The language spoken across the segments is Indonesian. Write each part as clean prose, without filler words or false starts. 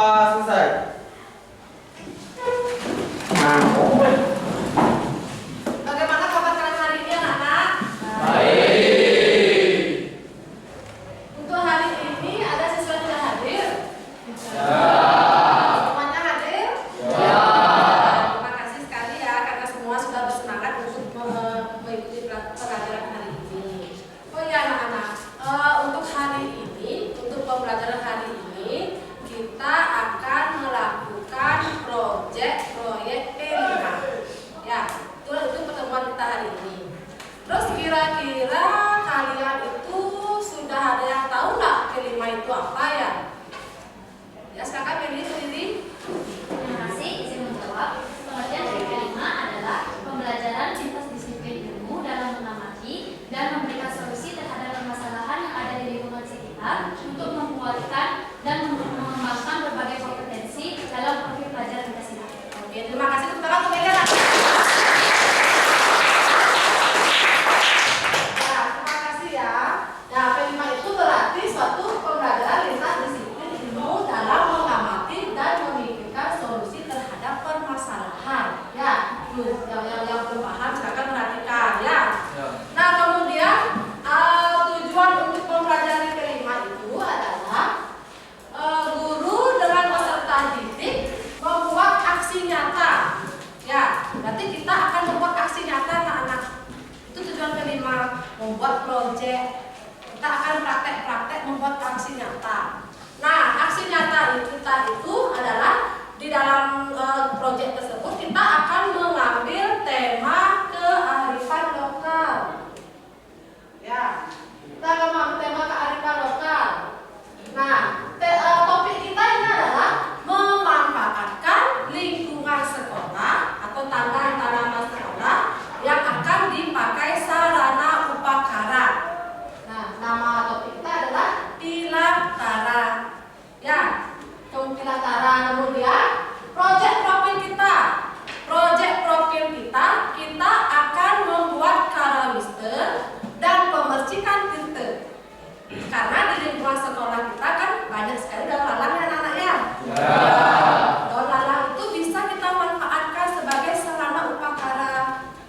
apa selesai? Bagaimana kabar kalian hari ini anak-anak? Baik. Untuk hari ini ada siswa yang tidak hadir? Ya. Semuanya hadir? Ya. Terima kasih sekali ya karena semua sudah bersemangat untuk mengikuti pelajaran hari ini. Oh iya anak-anak, untuk hari ini, untuk pembelajaran hari ini kita akan melakukan proyek P5. Ya, itu pertemuan kita hari ini. Terus kira-kira kalian itu sudah ada yang tahu nggak P5 itu apa ya? Ya, silakan Meli sendiri. Terima kasih, izin menjawab. Pengertian dari kelima adalah pembelajaran lintas disiplin ilmu dalam mengamati dan memberikan solusi terhadap permasalahan yang ada di lingkungan sekitar untuk menguatkan dan mengembangkan berbagai kompetensi dalam profil pelajar lintas disiplin. Oke, terima kasih tepuk tangan untuk Meli anak. Ya, terima kasih ya. Nah, P5 itu berarti suatu pembelajaran lintas disiplin ilmu dalam mengamati dan memikirkan solusi terhadap permasalahan. Ya, yang belum paham silakan perhatikan ya. Nah, kemudian tujuan untuk mempelajari P5 itu adalah guru dengan peserta didik membuat aksi nyata. Ya, berarti kita akan membuat aksi nyata anak-anak. Itu tujuan P5, membuat proyek. Kita akan praktek-praktek membuat aksi nyata. Nah, aksi nyata kita itu adalah di dalam proyek tersebut kita akan mengambil tema kearifan lokal. Ya, kita akan mengambil tema kearifan lokal. Nah, topik kita ini adalah memanfaatkan lingkungan sekolah atau tanaman sekolah yang akan dipakai sarana upakara. Nah, nama topik kita adalah Pilatara. Ya, Pilatara. Kemudian proyek profil kita akan membuat karawister dan pemercikan tinte. Karena di lingkungan sekolah kita kan banyak sekali daun lalang ya anak-anak ya. Daun lalang itu bisa kita manfaatkan sebagai sarana upakara.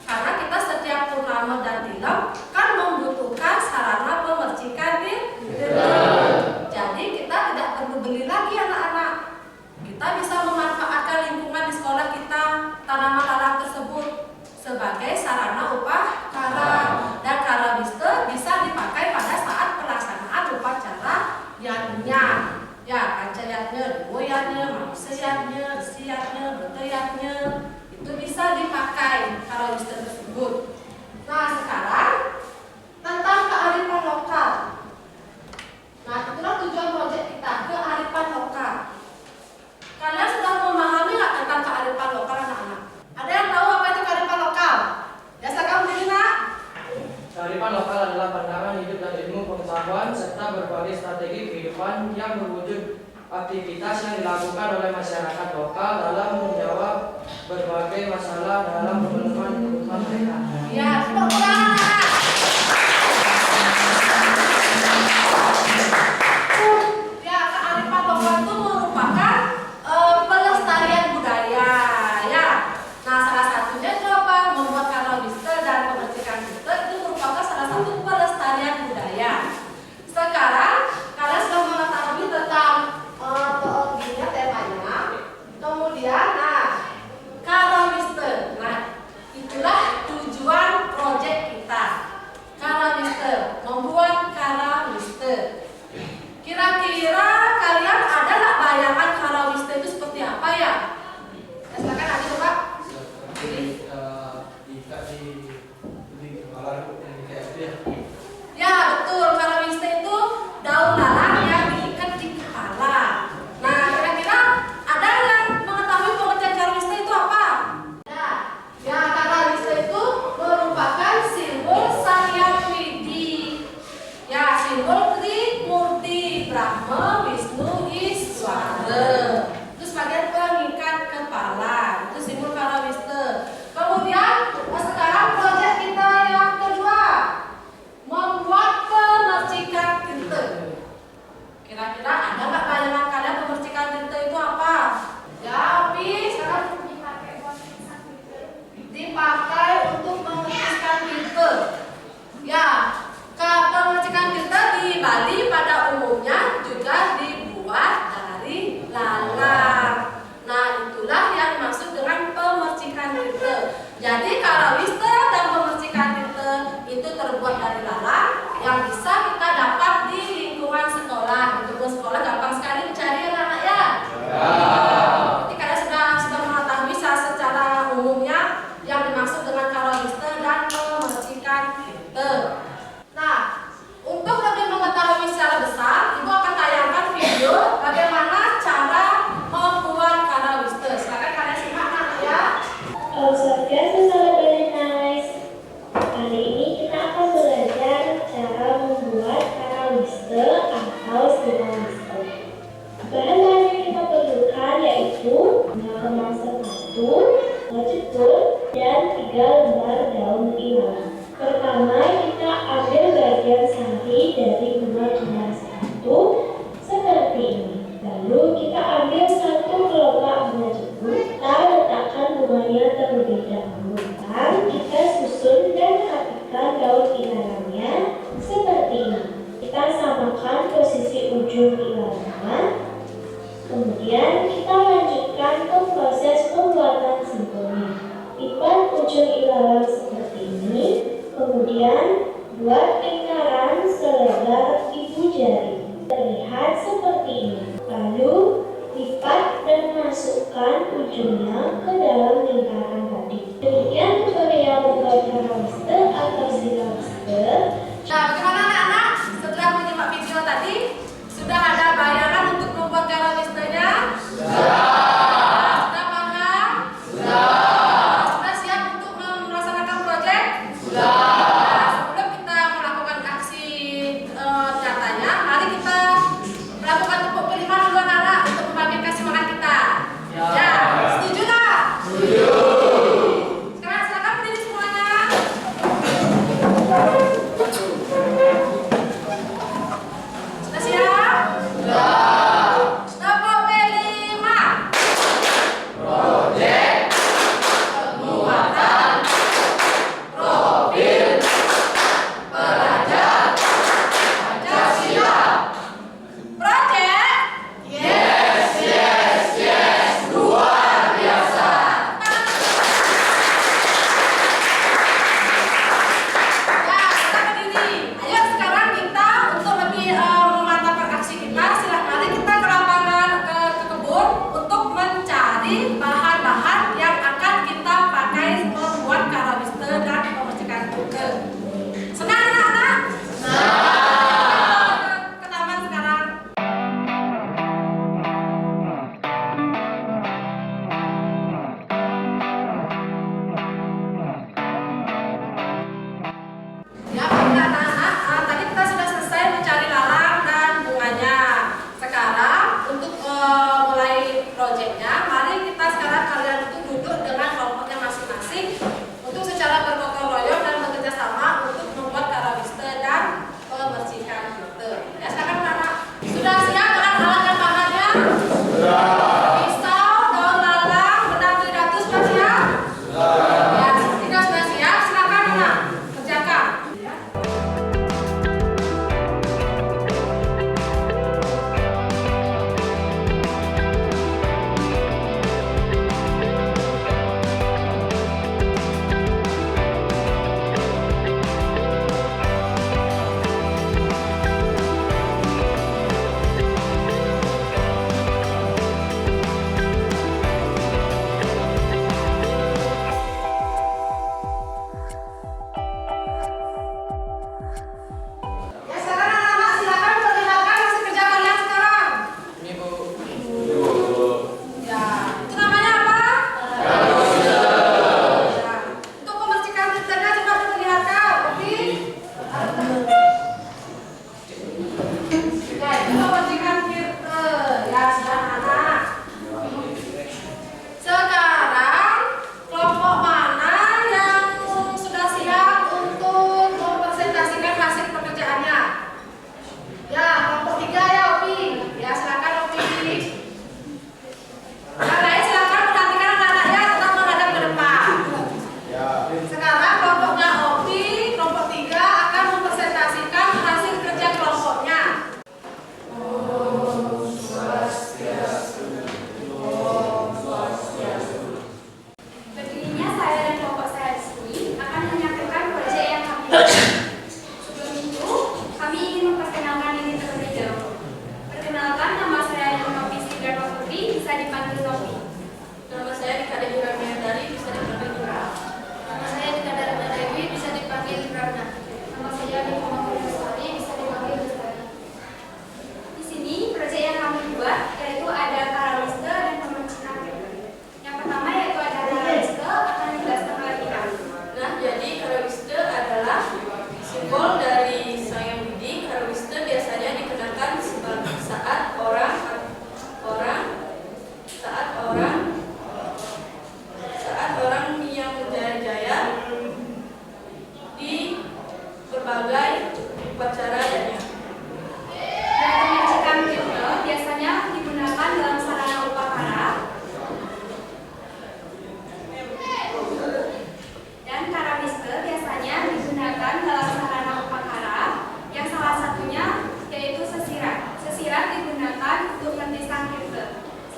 Karena kita setiap purnama dan tilam kan membutuhkan sarana pemercikan tinte. Jadi kita tidak perlu beli lagi anak-anak. Kita bisa memanfaatkan lingkungan di sekolah kita, tanaman lalang tersebut sebagai sarana upakara, dan karawister bisa dipakai pada saat pelaksanaan upacara nyanyian. Ya, kancayatnya, goyatnya, manusianya, siatnya, berteriaknya, itu bisa dipakai karawister tersebut. Nah, sekarang tentang kearifan lokal. Nah, itulah tujuan proyek kita, kearifan lokal. Kalian sudah memahami nggak tentang kearifan lokal anak-anak? Ada yang tahu apa itu kearifan lokal? Biasa kamu sendiri nak? Kearifan lokal adalah pandangan hidup dan ilmu pengetahuan serta berbagai strategi kehidupan yang berwujud aktivitas yang dilakukan oleh masyarakat lokal dalam menjawab berbagai masalah dalam pemenuhan kebutuhan mereka. Ya, tepuk tangan anak. Ya, kearifan lokal itu merupakan pelestarian budaya. Ya, nah salah satunya itu apa? Membuat karawister dan pemercikan tinte itu merupakan salah satu pelestarian budaya. Sekarang kalian sudah mengetahui tentang temanya. Kemudian, nah, karawister. Nah, itulah tujuan proyek kita. Karawister, membuat karawister. Kira-kira kalian ada nggak bayangan karawister itu seperti apa ya? Ya, silakan nanti coba. Ya, betul. Karawister itu daun lalang yang diikat di kepala. Nah, kira-kira ada yang mengetahui pengertian karawister itu apa? Ya, karawister itu merupakan simbol Sang Hyang Widi. Ya, simbol Trimurti, Brahma, Wisnu, Iswara. Itu sebagai pengikat kepala. Itu simbol karawister. Kemudian sekarang proyek kita yang kedua, membuat pemercikan tinte. Kira-kira ada nggak bayangan kalian pemercikan tinte itu apa? Kemudian kita lanjutkan ke proses pembuatan simpulnya. Lipat ujung ilalang seperti ini, kemudian buat lingkaran selebar ibu jari. Terlihat seperti ini. Lalu lipat dan masukkan ujungnya ke dalam lingkaran tadi. Demikian tutorial membuat harauste atau silauste. Nah, bagaimana anak-anak? Setelah menyimak video tadi, sudah ada bayangan untuk membuat karawistenya? Sudah paham? Sudah siap untuk melaksanakan proyek? Nah, sebelum kita melakukan aksi nyatanya, mari kita melakukan tepuk kelima dulu anak-anak untuk membangkitkan semangat kita. Ya, setuju nggak? Sekarang silakan berdiri semuanya.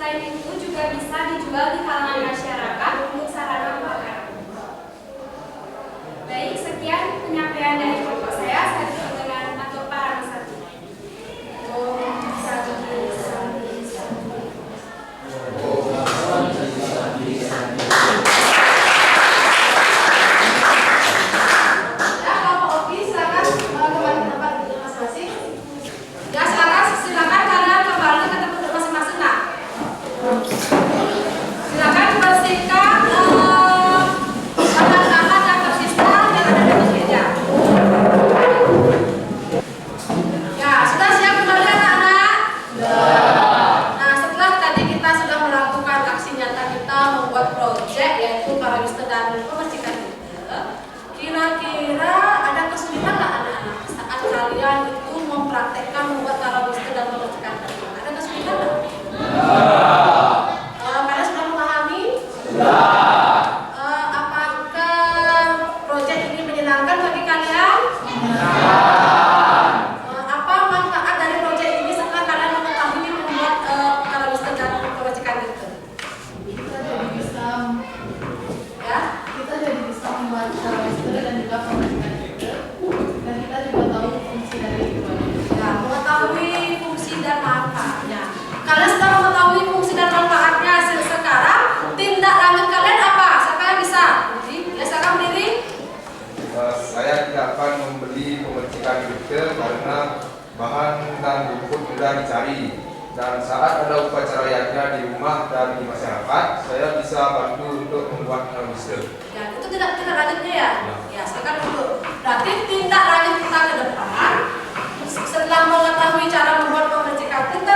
Selain itu juga bisa dijual di kalangan masyarakat untuk sarana pemakaran. Baik, sekian penyampaian dari kelompok saya tutup dengan Atur Paramasati. Om Santi Santi Santi. Ya, kelompok Oki silakan kembali ke tempat duduk masing-masing. Ya, silakan kalian kembali ke tempat duduk masing-masing. Nah, silakan bersihkan bahan-bahan yang tersisa yang ada di meja. Ya, sudah siap kembali anak-anak? Nah, setelah tadi kita sudah melakukan aksi nyata kita membuat proyek yaitu Karawista dan Pemecikan Ide, kira-kira ada kesulitan nggak anak-anak saat kalian itu mempraktekkan membuat Karawista dan Pemecikan Ide? Ada kesulitan nggak? Kalian sudah memahami? Apakah proyek ini menyenangkan bagi kalian? Apa manfaat dari proyek ini setelah kalian mengetahui membuat Karawista dan Pemecikan Ide? Kita jadi bisa Ya? membuat Karawista dan juga Pemecikan Ide, dan kita juga tahu fungsi dari keduanya. Ya, mengetahui fungsi dan manfaatnya. Kalian sudah mengetahui fungsi dan manfaatnya. Sekarang tindak lanjut kalian apa? Siapa yang bisa? Ya, silakan berdiri. Saya tidak akan membeli Pemecikan Ide karena bahan dan rumput mudah dicari. Dan saat ada upacara yajna di rumah dan di masyarakat, saya bisa bantu untuk membuat Karawista. Ya, itu tidak lanjutnya ya. Ya, silakan dulu. Berarti tindak lanjut kita ke depan. Setelah mengetahui cara membuat Pemecikan Ide,